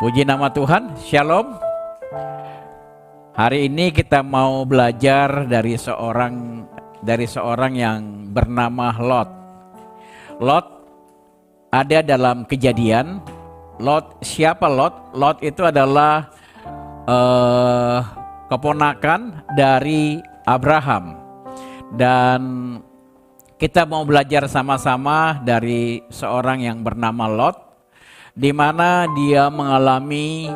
Puji nama Tuhan, Shalom. Hari ini kita mau belajar dari seorang yang bernama Lot. Lot ada dalam Kejadian. Lot, siapa Lot? Lot itu adalah keponakan dari Abraham. Dan kita mau belajar sama-sama dari seorang yang bernama Lot, di mana dia mengalami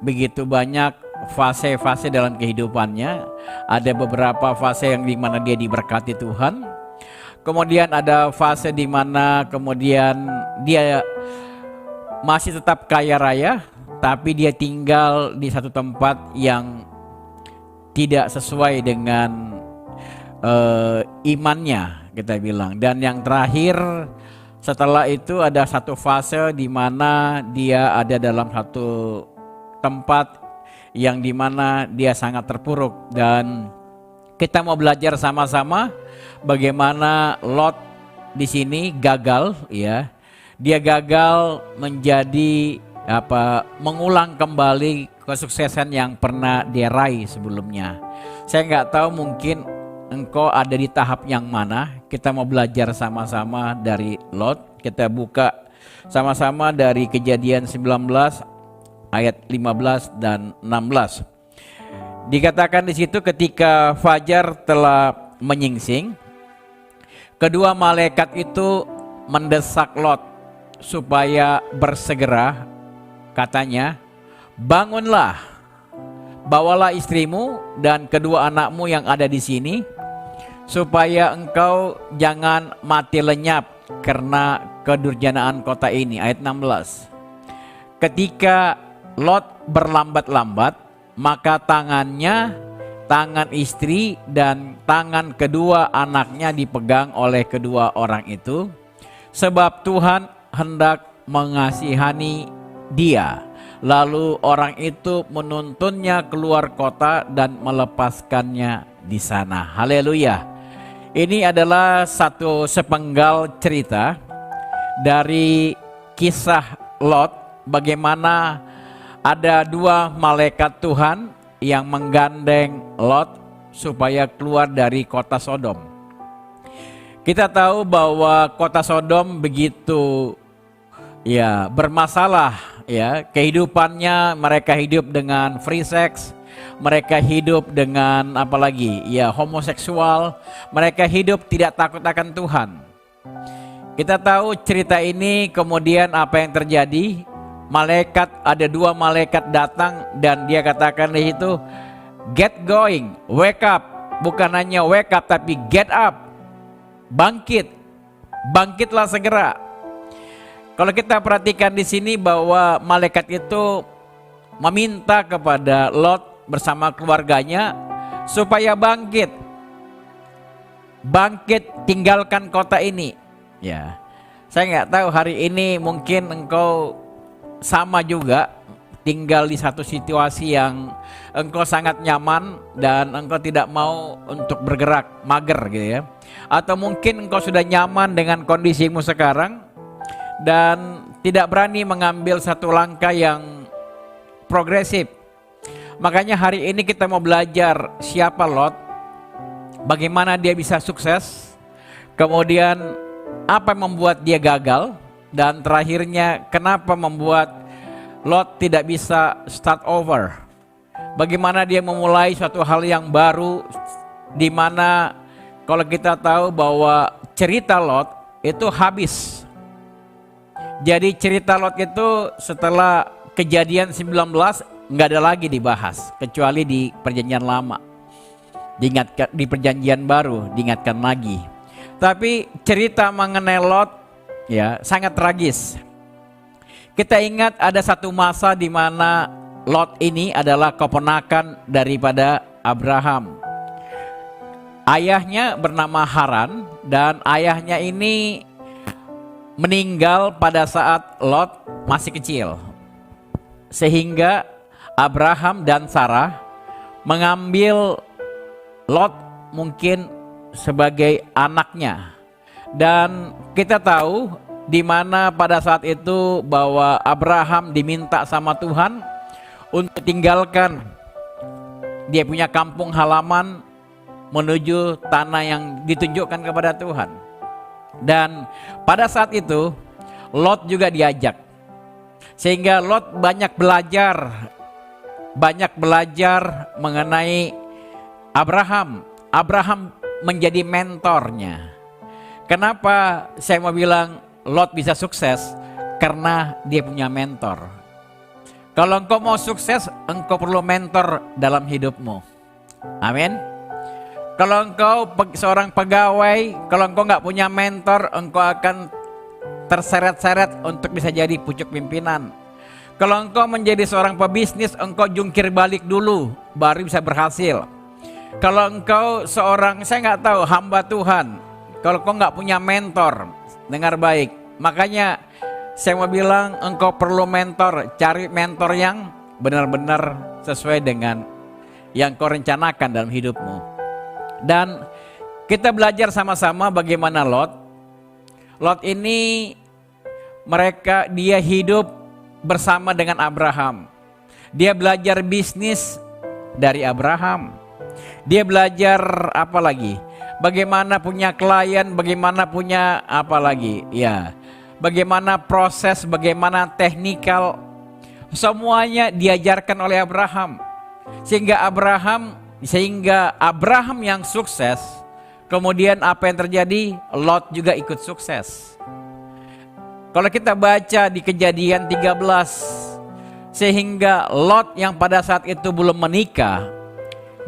begitu banyak fase-fase dalam kehidupannya. Ada beberapa fase yang di mana dia diberkati Tuhan. Kemudian ada fase di mana kemudian dia masih tetap kaya raya, tapi dia tinggal di satu tempat yang tidak sesuai dengan imannya, kita bilang. Dan yang terakhir, setelah itu ada satu fase di mana dia ada dalam satu tempat yang di mana dia sangat terpuruk. Dan kita mau belajar sama-sama bagaimana Lot di sini gagal, ya. Dia gagal menjadi mengulang kembali kesuksesan yang pernah dia raih sebelumnya. Saya nggak tahu, mungkin engkau ada di tahap yang mana. Kita mau belajar sama-sama dari Lot. Kita buka sama-sama dari Kejadian 19 ayat 15 dan 16. Dikatakan di situ, ketika fajar telah menyingsing, kedua malaikat itu mendesak Lot supaya bersegera. Katanya, bangunlah, bawalah istrimu dan kedua anakmu yang ada di sini, supaya engkau jangan mati lenyap karena kedurjanaan kota ini. Ayat 16. Ketika Lot berlambat-lambat, maka tangan istri dan tangan kedua anaknya dipegang oleh kedua orang itu, sebab Tuhan hendak mengasihani dia. Lalu orang itu menuntunnya keluar kota dan melepaskannya di sana. Haleluya. Ini adalah satu sepenggal cerita dari kisah Lot, bagaimana ada dua malaikat Tuhan yang menggandeng Lot supaya keluar dari kota Sodom. Kita tahu bahwa kota Sodom begitu bermasalah, kehidupannya. Mereka hidup dengan free sex, mereka hidup dengan homoseksual, mereka hidup tidak takut akan Tuhan. Kita tahu cerita ini, kemudian apa yang terjadi? Ada dua malaikat datang dan dia katakan di situ, get going, wake up. Bukan hanya wake up, tapi get up, bangkitlah segera. Kalau kita perhatikan di sini bahwa malaikat itu meminta kepada Lot bersama keluarganya supaya bangkit, tinggalkan kota ini. Ya, saya nggak tahu hari ini mungkin engkau sama juga tinggal di satu situasi yang engkau sangat nyaman dan engkau tidak mau untuk bergerak, mager gitu ya. Atau mungkin engkau sudah nyaman dengan kondisimu sekarang dan tidak berani mengambil satu langkah yang progresif. Makanya hari ini kita mau belajar siapa Lot, bagaimana dia bisa sukses, kemudian apa yang membuat dia gagal, dan terakhirnya kenapa membuat Lot tidak bisa start over. Bagaimana dia memulai suatu hal yang baru, di mana kalau kita tahu bahwa cerita Lot itu habis. Jadi cerita Lot itu setelah Kejadian 19 nggak ada lagi dibahas, kecuali di Perjanjian Lama. Diingatkan di Perjanjian Baru, diingatkan lagi. Tapi cerita mengenai Lot sangat tragis. Kita ingat ada satu masa di mana Lot ini adalah keponakan daripada Abraham. Ayahnya bernama Haran, dan ayahnya ini meninggal pada saat Lot masih kecil. Sehingga Abraham dan Sarah mengambil Lot mungkin sebagai anaknya. Dan kita tahu di mana pada saat itu bahwa Abraham diminta sama Tuhan untuk tinggalkan dia punya kampung halaman menuju tanah yang ditunjukkan kepada Tuhan. Dan pada saat itu Lot juga diajak, sehingga Lot banyak belajar mengenai Abraham. Abraham menjadi mentornya. Kenapa saya mau bilang Lot bisa sukses? Karena dia punya mentor. Kalau engkau mau sukses, engkau perlu mentor dalam hidupmu. Amin. Kalau engkau seorang pegawai, kalau engkau nggak punya mentor, engkau akan terseret-seret untuk bisa jadi pucuk pimpinan. Kalau engkau menjadi seorang pebisnis, engkau jungkir balik dulu, baru bisa berhasil. Kalau engkau seorang, saya nggak tahu, hamba Tuhan, kalau engkau nggak punya mentor, dengar baik. Makanya saya mau bilang engkau perlu mentor, cari mentor yang benar-benar sesuai dengan yang kau rencanakan dalam hidupmu. Dan kita belajar sama-sama bagaimana Lot. Lot ini dia hidup bersama dengan Abraham. Dia belajar bisnis dari Abraham. Dia belajar apa lagi? Bagaimana punya klien, bagaimana punya apa lagi? Ya, bagaimana proses, bagaimana teknikal. Semuanya diajarkan oleh Abraham. Sehingga Abraham yang sukses, kemudian apa yang terjadi? Lot juga ikut sukses. Kalau kita baca di Kejadian 13, sehingga Lot yang pada saat itu belum menikah,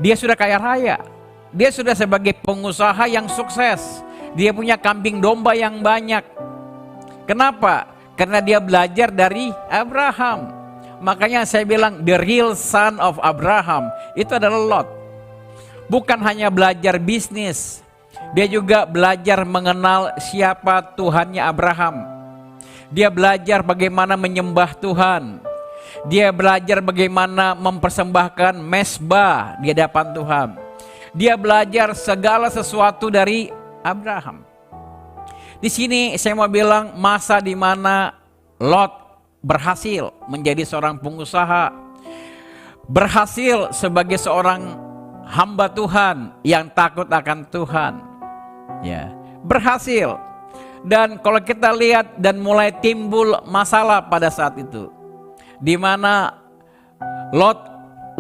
dia sudah kaya raya. Dia sudah sebagai pengusaha yang sukses. Dia punya kambing domba yang banyak. Kenapa? Karena dia belajar dari Abraham. Makanya saya bilang the real son of Abraham itu adalah Lot. Bukan hanya belajar bisnis, dia juga belajar mengenal siapa Tuhannya Abraham. Dia belajar bagaimana menyembah Tuhan. Dia belajar bagaimana mempersembahkan mezbah di hadapan Tuhan. Dia belajar segala sesuatu dari Abraham. Di sini saya mau bilang masa di mana Lot berhasil menjadi seorang pengusaha, berhasil sebagai seorang hamba Tuhan yang takut akan Tuhan. Ya, berhasil. Dan kalau kita lihat dan mulai timbul masalah pada saat itu, di mana Lot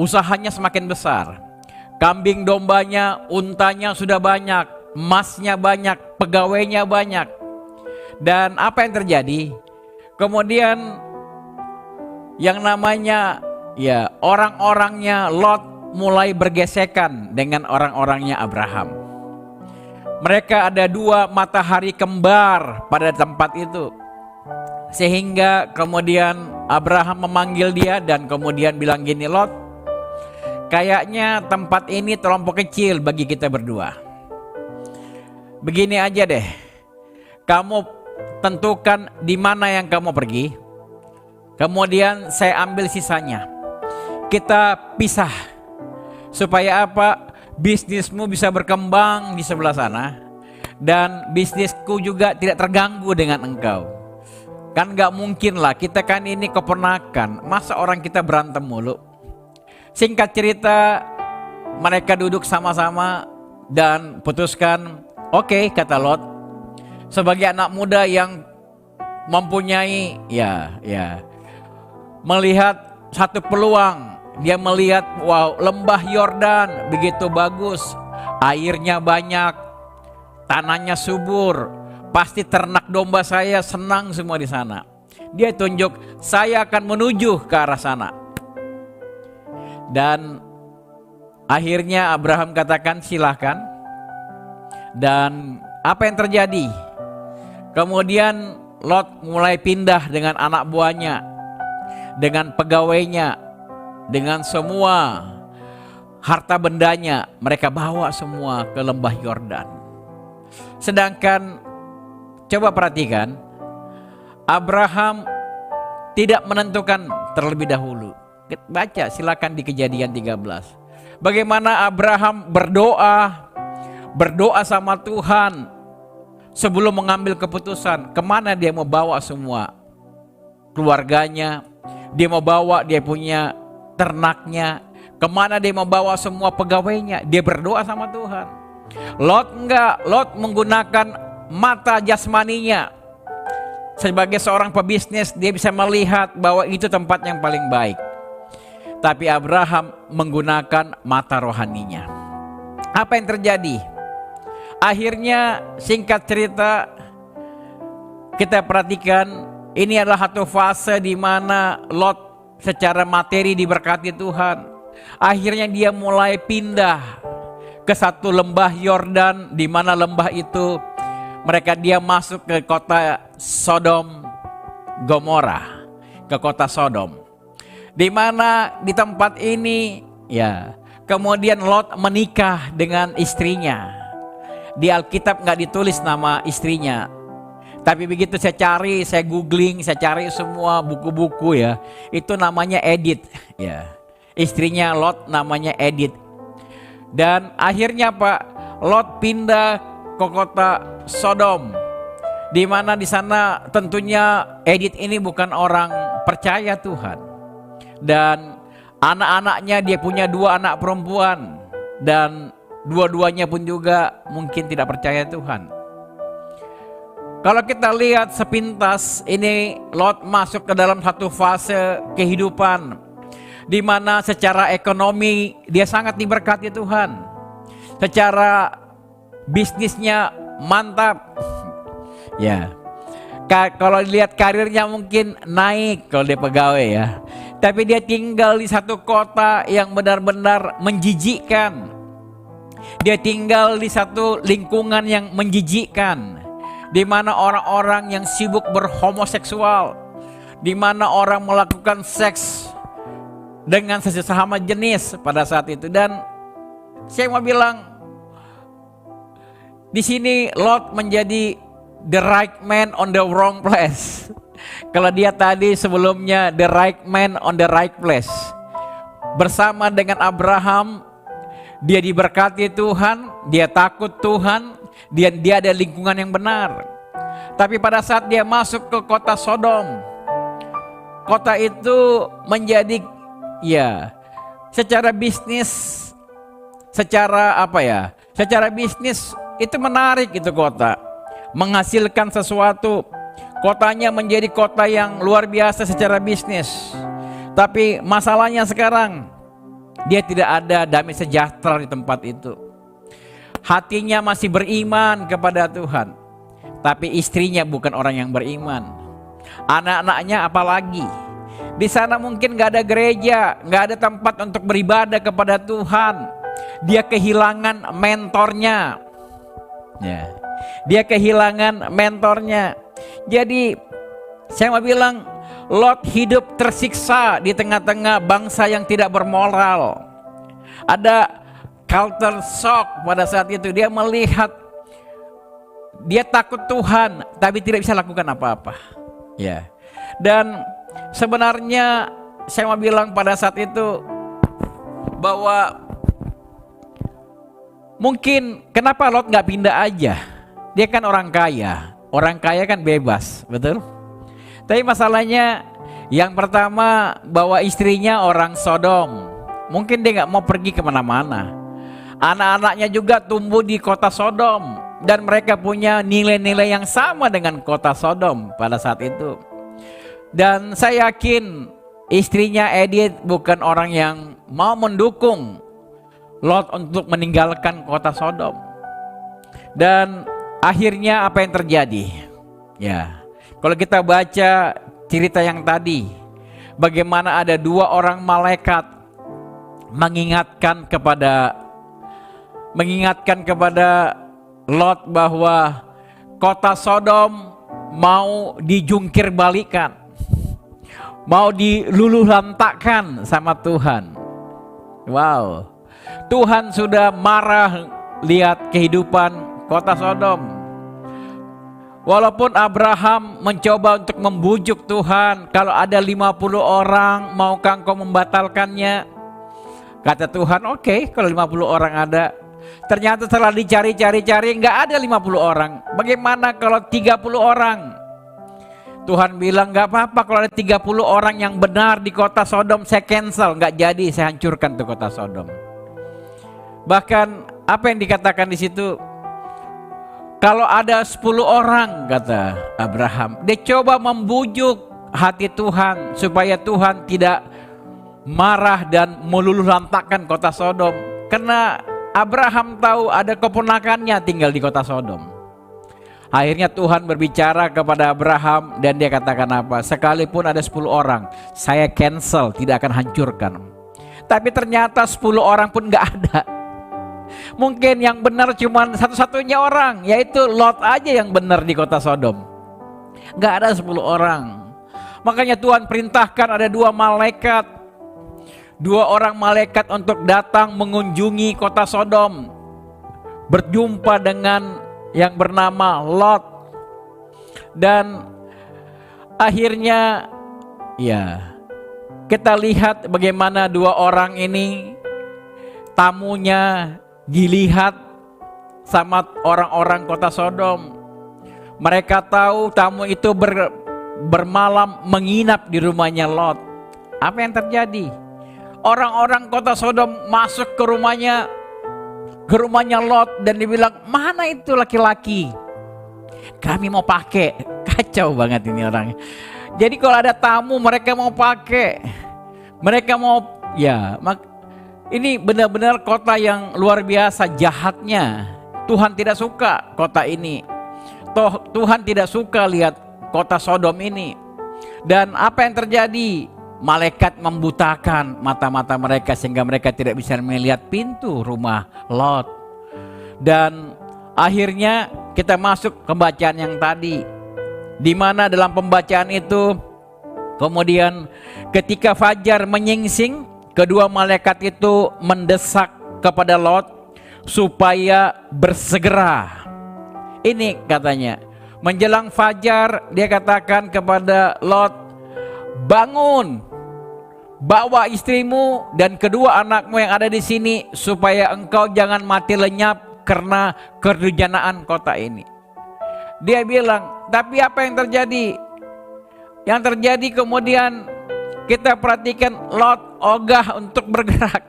usahanya semakin besar. Kambing dombanya, untanya sudah banyak, emasnya banyak, pegawainya banyak. Dan apa yang terjadi? Kemudian yang namanya ya orang-orangnya Lot mulai bergesekan dengan orang-orangnya Abraham. Mereka ada 2 matahari kembar pada tempat itu. Sehingga kemudian Abraham memanggil dia dan kemudian bilang gini, Lot, kayaknya tempat ini terlampau kecil bagi kita berdua. Begini aja deh, kamu tentukan di mana yang kamu pergi, kemudian saya ambil sisanya. Kita pisah, supaya apa? Bisnismu bisa berkembang di sebelah sana, dan bisnisku juga tidak terganggu dengan engkau. Kan gak mungkin lah, kita kan ini keponakan, masa orang kita berantem mulu. Singkat cerita, mereka duduk sama-sama dan putuskan, oke, kata Lot, sebagai anak muda yang mempunyai melihat satu peluang. Dia melihat, wow, lembah Yordan begitu bagus, airnya banyak, tanahnya subur, pasti ternak domba saya senang semua di sana. Dia tunjuk, saya akan menuju ke arah sana. Dan akhirnya Abraham katakan silahkan. Dan apa yang terjadi? Kemudian Lot mulai pindah dengan anak buahnya, dengan pegawainya, dengan semua harta bendanya. Mereka bawa semua ke lembah Yordan. Sedangkan coba perhatikan, Abraham tidak menentukan terlebih dahulu. Baca silakan di Kejadian 13. Bagaimana Abraham berdoa sama Tuhan. sebelum mengambil keputusan kemana dia mau bawa semua keluarganya, dia mau bawa dia punya ternaknya, kemana dia mau bawa semua pegawainya, dia berdoa sama Tuhan. Lot enggak, Lot menggunakan mata jasmaninya. Sebagai seorang pebisnis, dia bisa melihat bahwa itu tempat yang paling baik. Tapi Abraham menggunakan mata rohaninya. Apa yang terjadi? Akhirnya, singkat cerita, kita perhatikan, ini adalah satu fase di mana Lot secara materi diberkati Tuhan. Akhirnya dia mulai pindah ke satu lembah Yordan, di mana lembah itu dia masuk ke kota Sodom Gomora, ke kota Sodom. Di mana di tempat ini ya, kemudian Lot menikah dengan istrinya. Di Alkitab nggak ditulis nama istrinya. Tapi begitu saya cari, saya googling, saya cari semua buku-buku ya, itu namanya Edith ya. Istrinya Lot namanya Edith. Dan akhirnya Pak, Lot pindah ke kota Sodom, di mana di sana tentunya Edith ini bukan orang percaya Tuhan. Dan anak-anaknya, dia punya 2 anak perempuan, dan dua-duanya pun juga mungkin tidak percaya Tuhan. Kalau kita lihat sepintas, ini Lot masuk ke dalam satu fase kehidupan di mana secara ekonomi dia sangat diberkati Tuhan. Secara bisnisnya mantap. Ya. Kalau dilihat karirnya mungkin naik kalau dia pegawai ya. Tapi dia tinggal di satu kota yang benar-benar menjijikkan. Dia tinggal di satu lingkungan yang menjijikkan, di mana orang-orang yang sibuk berhomoseksual, di mana orang melakukan seks dengan sesama jenis pada saat itu. Dan saya mau bilang, di sini Lot menjadi the right man on the wrong place. Kalau dia tadi sebelumnya the right man on the right place, bersama dengan Abraham, dia diberkati Tuhan, dia takut Tuhan, dia ada lingkungan yang benar. Tapi pada saat dia masuk ke kota Sodom, kota itu menjadi ya, secara bisnis, secara apa ya? Secara bisnis itu menarik, itu kota menghasilkan sesuatu. Kotanya menjadi kota yang luar biasa secara bisnis. Tapi masalahnya sekarang, dia tidak ada damai sejahtera di tempat itu. Hatinya masih beriman kepada Tuhan, tapi istrinya bukan orang yang beriman. Anak-anaknya apalagi. Di sana mungkin gak ada gereja, gak ada tempat untuk beribadah kepada Tuhan. Dia kehilangan mentornya. Ya. Dia kehilangan mentornya. Jadi saya mau bilang, Lot hidup tersiksa di tengah-tengah bangsa yang tidak bermoral. Ada culture shock pada saat itu. Dia melihat, dia takut Tuhan, tapi tidak bisa lakukan apa-apa. Ya. Dan sebenarnya saya mau bilang pada saat itu bahwa mungkin kenapa Lot nggak pindah aja? Dia kan orang kaya. Orang kaya kan bebas, betul? Tapi masalahnya yang pertama, bahwa istrinya orang Sodom. Mungkin dia nggak mau pergi kemana-mana. Anak-anaknya juga tumbuh di kota Sodom, dan mereka punya nilai-nilai yang sama dengan kota Sodom pada saat itu. Dan saya yakin istrinya Edith bukan orang yang mau mendukung Lot untuk meninggalkan kota Sodom. Dan akhirnya apa yang terjadi? Ya, kalau kita baca cerita yang tadi, bagaimana ada 2 orang malaikat mengingatkan kepada Lot bahwa kota Sodom mau dijungkir balikan, mau diluluhlantakkan sama Tuhan. Wow, Tuhan sudah marah lihat kehidupan kota Sodom. Walaupun Abraham mencoba untuk membujuk Tuhan, kalau ada 50 orang, maukah engkau membatalkannya? Kata Tuhan, oke, kalau 50 orang ada. Ternyata setelah dicari-cari nggak ada 50 orang. Bagaimana kalau 30 orang? Tuhan bilang nggak apa-apa kalau ada 30 orang yang benar di kota Sodom, saya cancel, nggak jadi, saya hancurkan tuh kota Sodom. Bahkan apa yang dikatakan di situ? Kalau ada 10 orang, kata Abraham, dia coba membujuk hati Tuhan supaya Tuhan tidak marah dan meluluh lantakkan kota Sodom. Karena Abraham tahu ada keponakannya tinggal di kota Sodom. Akhirnya Tuhan berbicara kepada Abraham dan dia katakan apa? Sekalipun ada 10 orang, saya cancel, tidak akan hancurkan. Tapi ternyata 10 orang pun gak ada. Mungkin yang benar cuma satu-satunya orang, yaitu Lot aja yang benar di kota Sodom. Gak ada 10 orang. Makanya Tuhan perintahkan ada 2 malaikat, 2 orang malaikat untuk datang mengunjungi kota Sodom, berjumpa dengan yang bernama Lot. Dan akhirnya ya kita lihat bagaimana 2 orang ini tamunya dilihat sama orang-orang kota Sodom. Mereka tahu tamu itu bermalam menginap di rumahnya Lot. Apa yang terjadi? Orang-orang kota Sodom masuk ke rumahnya Lot dan dibilang, mana itu laki-laki? Kami mau pakai. Kacau banget ini orang. Jadi kalau ada tamu mereka mau pakai. Mereka mau, ya, ini benar-benar kota yang luar biasa jahatnya. Tuhan tidak suka kota ini. Tuhan tidak suka lihat kota Sodom ini. Dan apa yang terjadi? Malaikat membutakan mata-mata mereka sehingga mereka tidak bisa melihat pintu rumah Lot. Dan akhirnya kita masuk ke bacaan yang tadi, di mana dalam pembacaan itu kemudian ketika fajar menyingsing, kedua malaikat itu mendesak kepada Lot supaya bersegera. Ini katanya, menjelang fajar dia katakan kepada Lot, bangun, bawa istrimu dan kedua anakmu yang ada di sini supaya engkau jangan mati lenyap karena kedurjanaan kota ini. Dia bilang, tapi apa yang terjadi? Yang terjadi kemudian kita perhatikan Lot ogah untuk bergerak.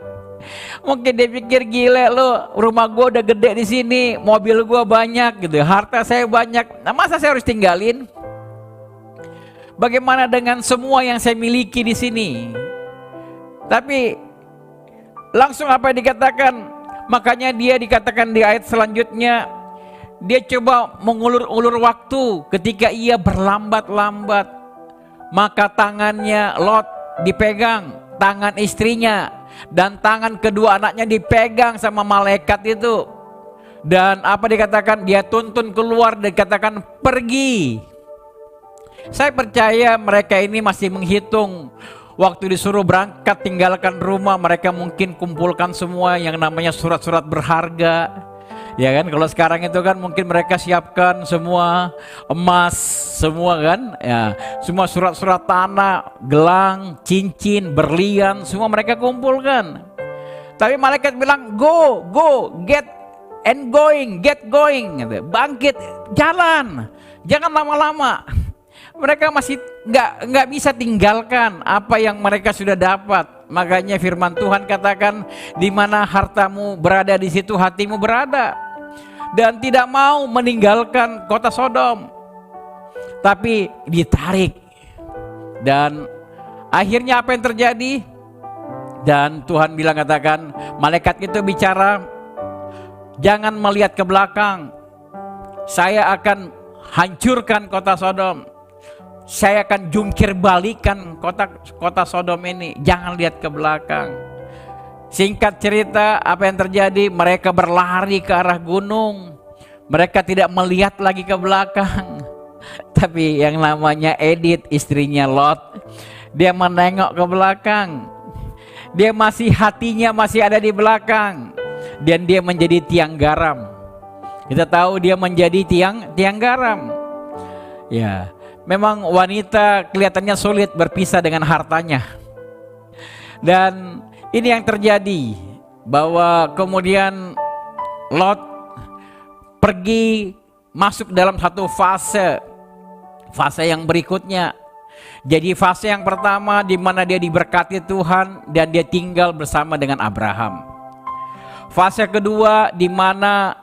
Mungkin dia pikir, gile lo, rumah gue udah gede di sini, mobil gue banyak gitu, harta saya banyak. Nah, masa saya harus tinggalin? Bagaimana dengan semua yang saya miliki di sini? Tapi langsung apa yang dikatakan? Makanya dia dikatakan di ayat selanjutnya, dia coba mengulur-ulur waktu ketika ia berlambat-lambat. Maka tangannya Lot dipegang, tangan istrinya, dan tangan kedua anaknya dipegang sama malaikat itu. Dan apa dikatakan? Dia tuntun keluar dan dikatakan pergi. Saya percaya mereka ini masih menghitung. Waktu disuruh berangkat tinggalkan rumah, mereka mungkin kumpulkan semua yang namanya surat-surat berharga. Ya kan, kalau sekarang itu kan mungkin mereka siapkan semua emas, semua kan, ya, semua surat-surat tanah, gelang, cincin, berlian, semua mereka kumpulkan. Tapi malaikat bilang, go, get going, gitu. Bangkit, jalan, jangan lama-lama. Mereka masih nggak bisa tinggalkan apa yang mereka sudah dapat. Makanya firman Tuhan katakan, di mana hartamu berada, di situ hatimu berada. Dan tidak mau meninggalkan kota Sodom, tapi ditarik. Dan akhirnya apa yang terjadi? Dan Tuhan bilang, katakan, malaikat itu bicara, jangan melihat ke belakang. Saya akan hancurkan kota Sodom. Saya akan jungkir balikan kota Sodom ini. Jangan lihat ke belakang. Singkat cerita, apa yang terjadi? Mereka berlari ke arah gunung. Mereka tidak melihat lagi ke belakang. Tapi yang namanya Edith, istrinya Lot, dia menengok ke belakang. Hatinya masih ada di belakang. Dan dia menjadi tiang garam. Kita tahu dia menjadi tiang garam. Ya, memang wanita kelihatannya sulit berpisah dengan hartanya. Dan ini yang terjadi, bahwa kemudian Lot pergi masuk dalam satu fase yang berikutnya. Jadi fase yang pertama di mana dia diberkati Tuhan dan dia tinggal bersama dengan Abraham. Fase kedua di mana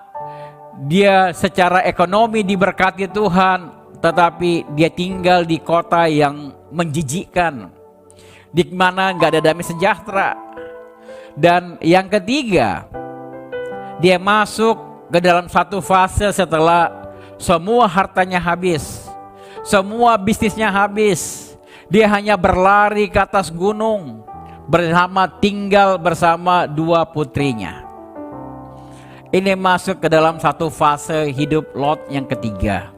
dia secara ekonomi diberkati Tuhan, tetapi dia tinggal di kota yang menjijikkan, di mana nggak ada damai sejahtera. Dan yang ketiga, dia masuk ke dalam satu fase setelah semua hartanya habis, semua bisnisnya habis. Dia hanya berlari ke atas gunung tinggal bersama dua putrinya. Ini masuk ke dalam satu fase hidup Lot yang ketiga,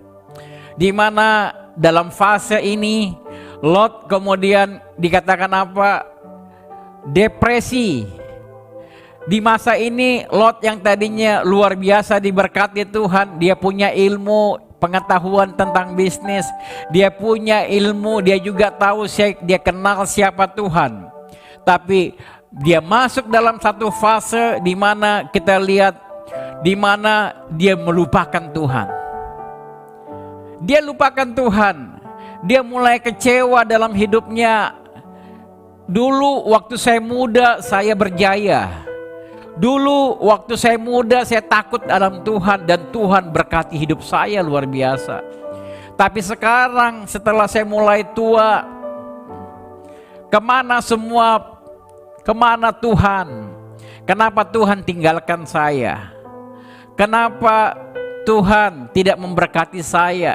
di mana dalam fase ini Lot kemudian dikatakan apa? Depresi. Di masa ini Lot yang tadinya luar biasa diberkati Tuhan, dia punya ilmu, pengetahuan tentang bisnis, dia punya ilmu, dia juga tahu, dia kenal siapa Tuhan. Tapi dia masuk dalam satu fase di mana kita lihat di mana dia melupakan Tuhan. Dia lupakan Tuhan. Dia mulai kecewa dalam hidupnya. Dulu waktu saya muda saya berjaya. Dulu waktu saya muda saya takut dalam Tuhan dan Tuhan berkati hidup saya luar biasa. Tapi sekarang setelah saya mulai tua, kemana Tuhan? Kenapa Tuhan tinggalkan saya? Kenapa Tuhan tidak memberkati saya?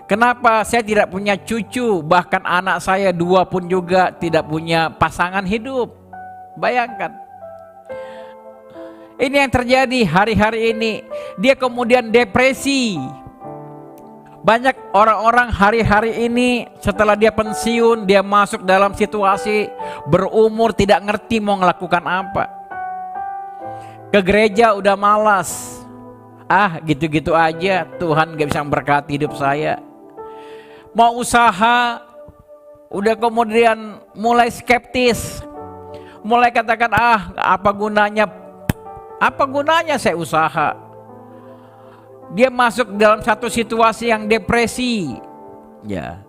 Kenapa saya tidak punya cucu? Bahkan anak saya 2 pun juga tidak punya pasangan hidup. Bayangkan. Ini yang terjadi hari-hari ini. Dia kemudian depresi. Banyak orang-orang hari-hari ini setelah dia pensiun, dia masuk dalam situasi berumur tidak ngerti mau melakukan apa. Ke gereja udah malas. Gitu-gitu aja, Tuhan gak bisa memberkati hidup saya. Mau usaha, udah kemudian mulai skeptis. Mulai katakan, apa gunanya saya usaha. Dia masuk dalam satu situasi yang depresi, ya,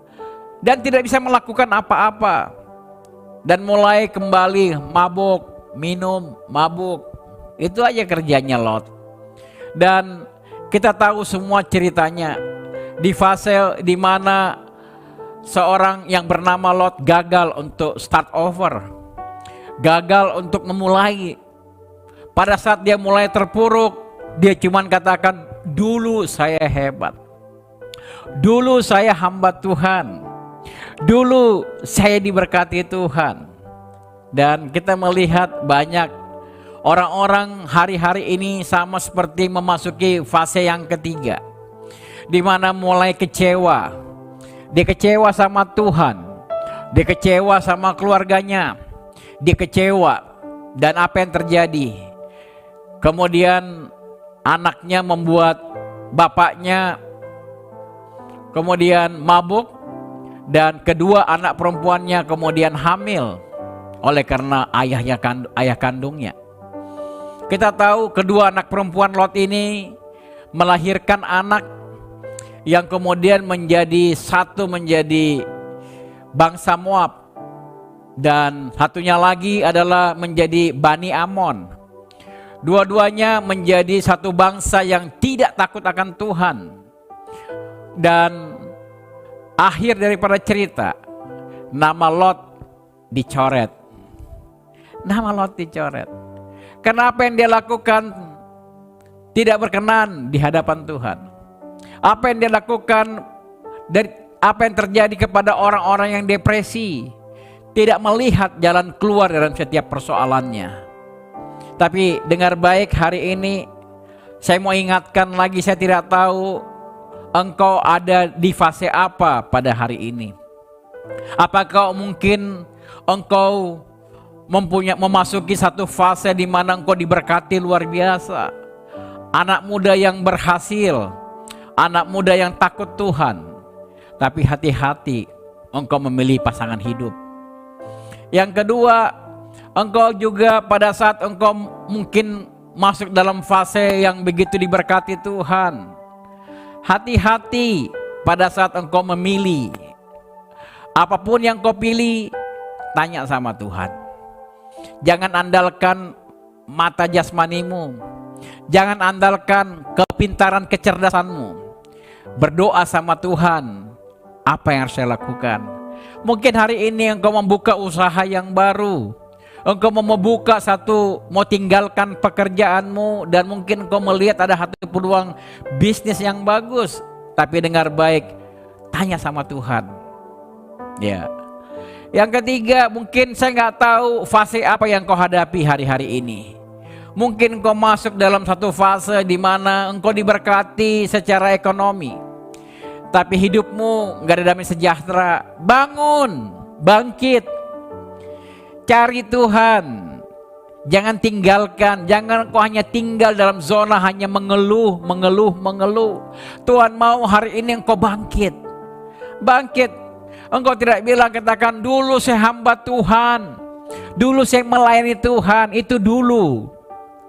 dan tidak bisa melakukan apa-apa, dan mulai kembali mabuk, minum, mabuk. Itu aja kerjanya Lot. Dan kita tahu semua ceritanya di fase di mana seorang yang bernama Lot gagal untuk start over, gagal untuk memulai. Pada saat dia mulai terpuruk, dia cuman katakan, dulu saya hebat, dulu saya hamba Tuhan, dulu saya diberkati Tuhan. Dan kita melihat banyak orang-orang hari-hari ini sama seperti memasuki fase yang ketiga, di mana mulai kecewa. Dia kecewa sama Tuhan, dia kecewa sama keluarganya, dia kecewa. Dan apa yang terjadi? Kemudian anaknya membuat bapaknya kemudian mabuk, dan kedua anak perempuannya kemudian hamil oleh karena ayah kandungnya. Kita tahu kedua anak perempuan Lot ini melahirkan anak yang kemudian menjadi bangsa Moab, dan satunya lagi adalah menjadi Bani Amon. Dua-duanya menjadi satu bangsa yang tidak takut akan Tuhan. Dan akhir daripada cerita, nama Lot dicoret. Nama Lot dicoret. Karena apa yang dia lakukan tidak berkenan di hadapan Tuhan. Apa yang dia lakukan, dari apa yang terjadi kepada orang-orang yang depresi, tidak melihat jalan keluar dalam setiap persoalannya. Tapi dengar baik hari ini, saya mau ingatkan lagi, saya tidak tahu engkau ada di fase apa pada hari ini. Apakah mungkin engkau memasuki satu fase di mana engkau diberkati luar biasa, anak muda yang berhasil, anak muda yang takut Tuhan, tapi hati-hati engkau memilih pasangan hidup. Yang kedua, engkau juga pada saat engkau mungkin masuk dalam fase yang begitu diberkati Tuhan, hati-hati pada saat engkau memilih. Apapun yang kau pilih, tanya sama Tuhan. Jangan andalkan mata jasmanimu, jangan andalkan kepintaran kecerdasanmu. Berdoa sama Tuhan, apa yang harus saya lakukan? Mungkin hari ini engkau membuka usaha yang baru, engkau mau membuka mau tinggalkan pekerjaanmu, dan mungkin engkau melihat ada satu peluang bisnis yang bagus. Tapi dengar baik, tanya sama Tuhan. Ya. Yang ketiga, mungkin saya nggak tahu fase apa yang kau hadapi hari-hari ini. Mungkin kau masuk dalam satu fase di mana engkau diberkati secara ekonomi, tapi hidupmu nggak ada damai sejahtera. Bangun, bangkit, cari Tuhan. Jangan tinggalkan, jangan kau hanya tinggal dalam zona hanya mengeluh. Tuhan mau hari ini engkau bangkit. Engkau tidak bilang, katakan dulu saya hamba Tuhan, dulu saya melayani Tuhan, itu dulu.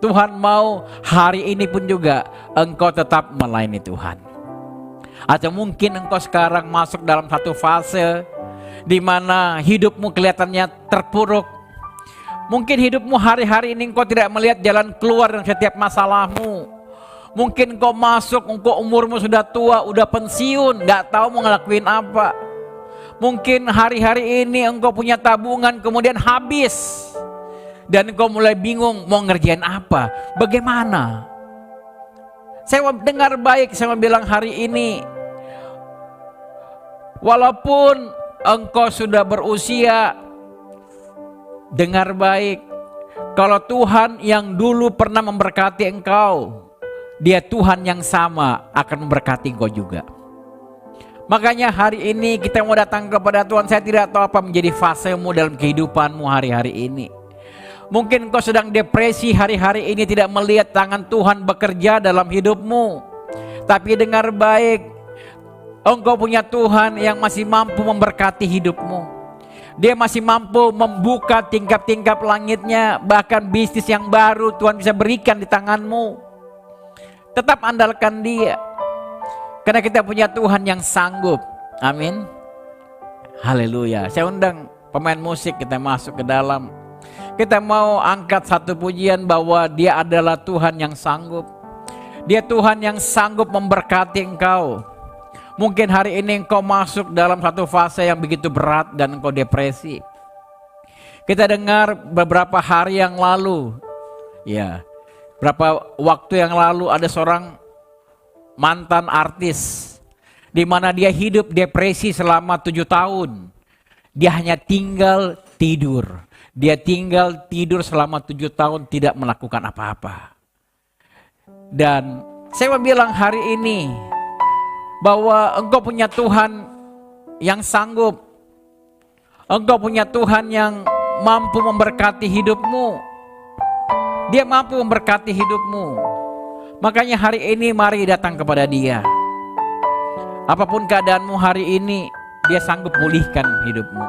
Tuhan mau hari ini pun juga engkau tetap melayani Tuhan. Atau mungkin engkau sekarang masuk dalam satu fase di mana hidupmu kelihatannya terpuruk. Mungkin hidupmu hari-hari ini engkau tidak melihat jalan keluar dari setiap masalahmu. Mungkin engkau masuk, engkau umurmu sudah tua, udah pensiun, gak tahu mau ngelakuin apa. Mungkin hari-hari ini engkau punya tabungan kemudian habis, dan engkau mulai bingung mau ngerjain apa, bagaimana. Saya dengar baik, saya bilang hari ini, walaupun engkau sudah berusia, dengar baik, kalau Tuhan yang dulu pernah memberkati engkau, Dia Tuhan yang sama akan memberkati engkau juga. Makanya hari ini kita mau datang kepada Tuhan. Saya tidak tahu apa menjadi fasemu dalam kehidupanmu hari-hari ini. Mungkin engkau sedang depresi hari-hari ini, tidak melihat tangan Tuhan bekerja dalam hidupmu. Tapi dengar baik, engkau punya Tuhan yang masih mampu memberkati hidupmu. Dia masih mampu membuka tingkap-tingkap langitnya. Bahkan bisnis yang baru Tuhan bisa berikan di tanganmu. Tetap andalkan Dia, karena kita punya Tuhan yang sanggup. Amin. Haleluya. Saya undang pemain musik kita masuk ke dalam. Kita mau angkat satu pujian bahwa Dia adalah Tuhan yang sanggup. Dia Tuhan yang sanggup memberkati engkau. Mungkin hari ini engkau masuk dalam satu fase yang begitu berat dan engkau depresi. Kita dengar beberapa hari yang lalu, ya, berapa waktu yang lalu ada seorang mantan artis, di mana dia hidup depresi selama 7 tahun. Dia hanya tinggal tidur. Dia tinggal tidur selama 7 tahun tidak melakukan apa-apa. Dan saya mau bilang hari ini bahwa engkau punya Tuhan yang sanggup. Engkau punya Tuhan yang mampu memberkati hidupmu. Dia mampu memberkati hidupmu. Makanya hari ini mari datang kepada Dia. Apapun keadaanmu hari ini, Dia sanggup pulihkan hidupmu.